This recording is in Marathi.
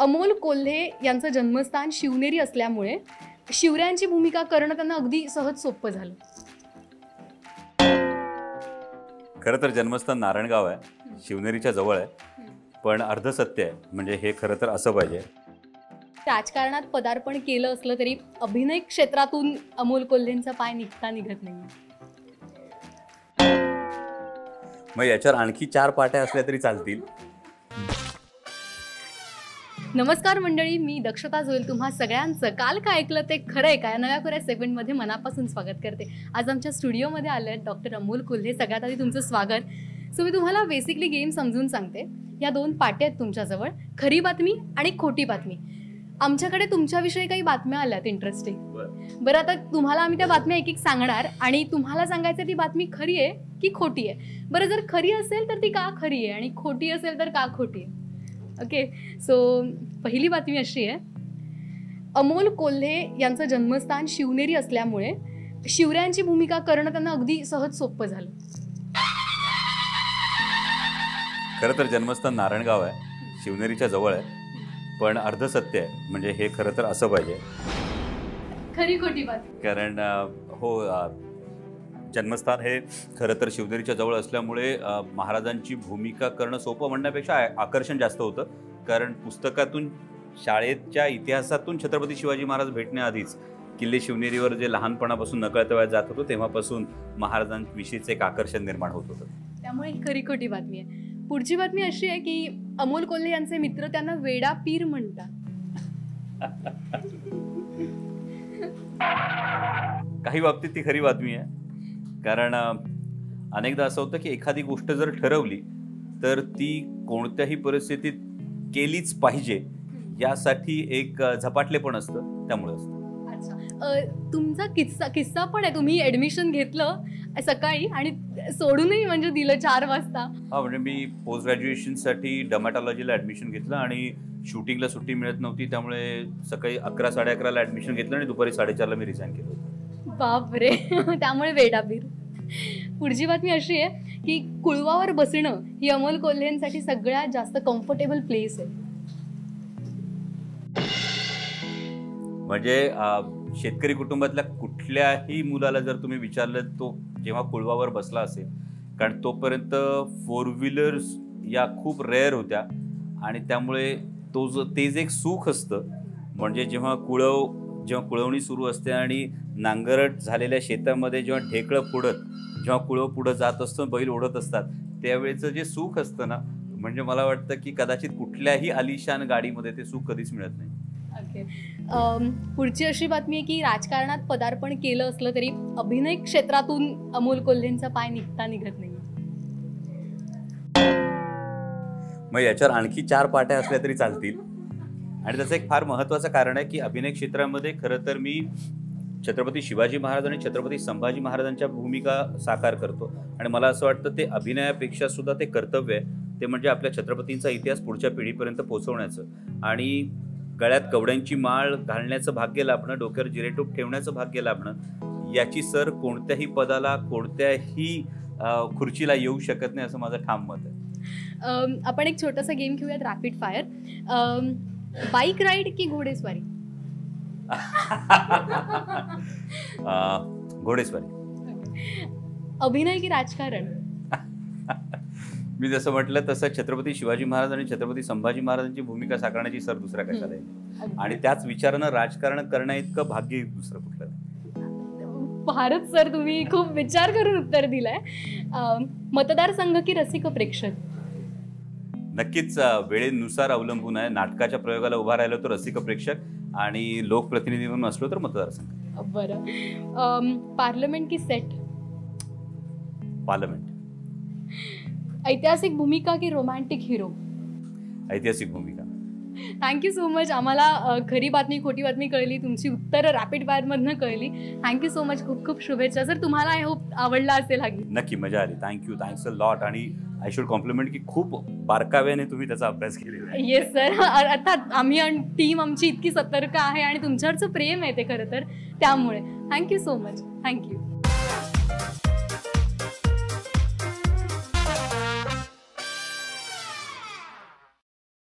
अमोल कोल्हे यांचं जन्मस्थान शिवनेरी असल्यामुळे शिवरायांची भूमिका करणं त्यांना अगदी सहज सोपं झालं. खरं तर जन्मस्थान नारायणगाव आहे, शिवनेरीच्या जवळ आहे, पण अर्ध सत्य आहे. म्हणजे हे खरं तर असं पाहिजे. राजकारणात पदार्पण केलं असलं तरी अभिनय क्षेत्रातून अमोल कोल्हेंचा पाय निघत नाही. मग याच्यावर आणखी 4 पाट्या असल्या तरी चालतील. नमस्कार मंडळी, मी दक्षता जोईल. तुम्हा सगळ्यांचं काल काय ऐकलं ते खरं आहे का या नव्या कोऱ्या सेगमेंटमध्ये मनापासून स्वागत करते. आज आमच्या स्टुडिओमध्ये आले आहेत डॉक्टर अमोल कोल्हे. सगळ्यात आधी तुमचं स्वागत. सो मी तुम्हाला बेसिकली गेम समजून सांगते. या 2 पाट्या आहेत तुमच्याजवळ, खरी बातमी आणि खोटी बातमी. आमच्याकडे तुमच्याविषयी काही बातम्या आल्यात इंटरेस्टिंग. बरं, आता तुम्हाला आम्ही त्या बातम्या एक एक सांगणार आणि तुम्हाला सांगायचं ती बातमी खरी आहे की खोटी आहे. बरं, जर खरी असेल तर ती का खरी आहे आणि खोटी असेल तर का खोटी आहे. ओके, सो पहिली बातमी अशी आहे, अमोल कोल्हे यांचं जन्मस्थान शिवनेरी असल्यामुळे शिवरायांची भूमिका करणं त्यांना अगदी सहज सोपं झालं. खरं तर जन्मस्थान नारायणगाव आहे, शिवनेरीच्या जवळ आहे, पण अर्ध सत्य आहे. म्हणजे हे खरं तर असं पाहिजे. खरी खोटी बातमी. कारण जन्मस्थान हे खरं तर शिवनेरीच्या जवळ असल्यामुळे महाराजांची भूमिका करणं सोपं म्हणण्यापेक्षा आकर्षण जास्त होतं. कारण पुस्तकातून, शाळेच्या इतिहासातून छत्रपती शिवाजी महाराज भेटण्याआधीच किल्ले शिवनेरीवर जे लहानपणापासून नकळत वयात जात होतो तेव्हापासून महाराजांविषयीचं एक आकर्षण निर्माण होत होतं. त्यामुळे खरी खोटी बातमी आहे. पुढची बातमी अशी आहे की अमोल कोल्हे यांचे मित्र त्यांना वेडा पीर म्हणतात. काही बाबतीत ती खरी बातमी आहे. कारण अनेकदा असं होतं की एखादी गोष्ट जर ठरवली तर ती कोणत्याही परिस्थितीत केलीच पाहिजे यासाठी एक झपाटलेपण असतं, त्यामुळे असतं. तुमचा किस्सा पण आहे. तुम्ही ऍडमिशन घेतलं सकाळी आणि सोडूनही म्हणजे दिलं 4 वाजता. हा, म्हणजे मी पोस्ट ग्रॅज्युएशनसाठी डर्मॅटॉलॉजीला ऍडमिशन घेतलं आणि शूटिंगला सुट्टी मिळत नव्हती, त्यामुळे सकाळी 11, 11:30ला ऍडमिशन घेतलं आणि दुपारी 4:30ला मी रिझाईन केलं होतं. बापरे. त्यामुळे वेडापीर. पुढची बातमी अशी आहे की कुळवावर बसणं ही अमोल कोल्हेंसाठी सगळ्यात जास्त कम्फर्टेबल प्लेस आहे. म्हणजे शेतकरी कुटुंबातल्या कुठल्याही मुलाला जर तुम्ही विचारलं, तो जेव्हा कुळवावर बसला असेल, कारण तोपर्यंत 4 व्हीलर्स या खूप रेअर होत्या आणि त्यामुळे ते जे एक सुख असतं, म्हणजे जेव्हा कुळवणी सुरू असते आणि नांगरट झालेल्या शेतामध्ये जेव्हा ढेकळं फोडत जेव्हा कुळव पुढं जात असतं, बैल ओढत असतात, त्यावेळेचं जे सुख असतं ना, म्हणजे मला वाटतं की कदाचित कुठल्याही आलिशान गाडीमध्ये ते सुख कधीच मिळत नाही. ओके, पुढची अशी बातमी आहे की राजकारणात पदार्पण केलं असलं तरी अभिनय क्षेत्रातून अमोल कोल्हेंचा पाय निघत नाही. मग याच्यावर आणखी 4 पाट्या असल्या तरी चालतील. आणि त्याचं एक फार महत्त्वाचं कारण आहे की अभिनय क्षेत्रामध्ये खरं तर मी छत्रपती शिवाजी महाराज आणि छत्रपती संभाजी महाराजांच्या भूमिका साकार करतो आणि मला असं वाटतं ते अभिनयापेक्षा सुद्धा ते कर्तव्य आहे. ते म्हणजे आपल्या छत्रपतींचा इतिहास पुढच्या पिढीपर्यंत पोहोचवण्याचं आणि गळ्यात कवड्यांची माळ घालण्याचं भाग्य लाभणं, डोक्यावर जिरेटोप ठेवण्याचं भाग्य लाभणं, याची सर कोणत्याही पदाला, कोणत्याही खुर्चीला येऊ शकत नाही, असं माझं ठाम मत आहे. आपण एक छोटासा गेम खेळूयात, रॅपिड फायर. बाईक राईड की घोडेस्वारी? घोडेस्वारी. अभिनय की राजकारण? मी जसं म्हटलं तसं छत्रपती शिवाजी महाराज आणि छत्रपती संभाजी महाराजांची भूमिका साकारण्याची सर दुसऱ्या कशाला आहे, आणि त्याच विचारानं राजकारण करण्या इतकं भाग्य दुसरं कुठलं नाही. भारत सर, तुम्ही खूप विचार करून उत्तर दिलंय. मतदारसंघ की रसिक प्रेक्षक? नक्कीच वेळेनुसार अवलंबून आहे. नाटकाच्या प्रयोगाला उभा राहिलो तर रसिक प्रेक्षक आणि लोकप्रतिनिधी म्हणून असलो तर मतदारसंघ. बरं, पार्लमेंट की सेट? पार्लमेंट. ऐतिहासिक भूमिका की रोमॅन्टिक हिरो? ऐतिहासिक भूमिका. Thank you so much. आम्हाला खरी बातमी खोटी बातमी कळली, तुमची उत्तरं रॅपिड फायरमधनं कळली. Thank you so much. खूप खूप शुभेच्छा सर. तुम्हाला आय होप आवडला असेल हा गेम. नक्की मजा आली. Thanks a lot. आणि आय शुड कॉम्प्लिमेंट की खूप बारकाव्याने तुम्ही त्याचा अभ्यास केलेला आहे. Yes sir. अर्थात आम्ही टीम आमची इतकी सतर्क आहे आणि तुमच्यावरचं प्रेम आहे ते खरं तर, त्यामुळे थँक्यू सो मच. थँक्यू.